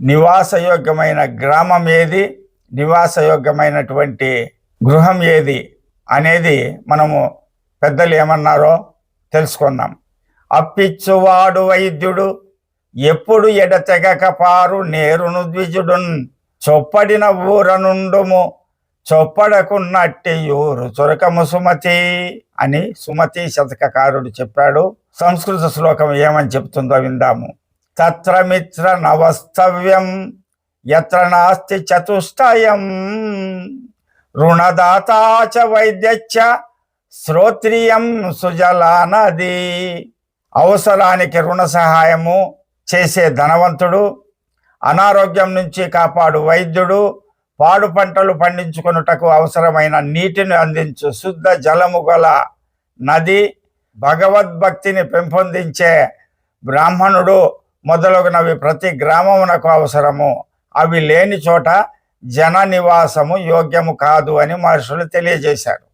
నివాసయోగ్యమైన గ్రామం ఏది, నివాసయోగ్యమైనటువంటి గృహం ఏది అనేది మనము పెద్దలు ఏమన్నారో తెలుసుకుందాం. అప్పిచ్చువాడు వైద్యుడు ఎప్పుడు ఎడతెగక పారు నేరును ద్విజుడున్ చొప్పడిన ఊరనుండుము చొప్పడకున్నట్టి ఊరు చురకము సుమతి అని సుమతి శతకకారుడు చెప్పాడు. సంస్కృత శ్లోకం ఏమని చెప్తుందో విందాము. తత్ర మిత్ర నవస్తవ్యం యత్ర నాస్తి చతుష్టయం రుణదాతాచ వైద్యచ్చ శ్రోత్రియం సుజలానది. అవసరానికి రుణ సహాయము చేసే ధనవంతుడు, అనారోగ్యం నుంచి కాపాడు వైద్యుడు, పాడు పంటలు పండించుకొనుటకు అవసరమైన నీటిని అందించు శుద్ధ జలము గల నది, భగవద్భక్తిని పెంపొందించే బ్రాహ్మణుడు మొదలగునవి ప్రతి గ్రామమునకు అవసరము. అవి లేని చోట జన నివాసము యోగ్యము కాదు అని మహర్షులు తెలియజేశారు.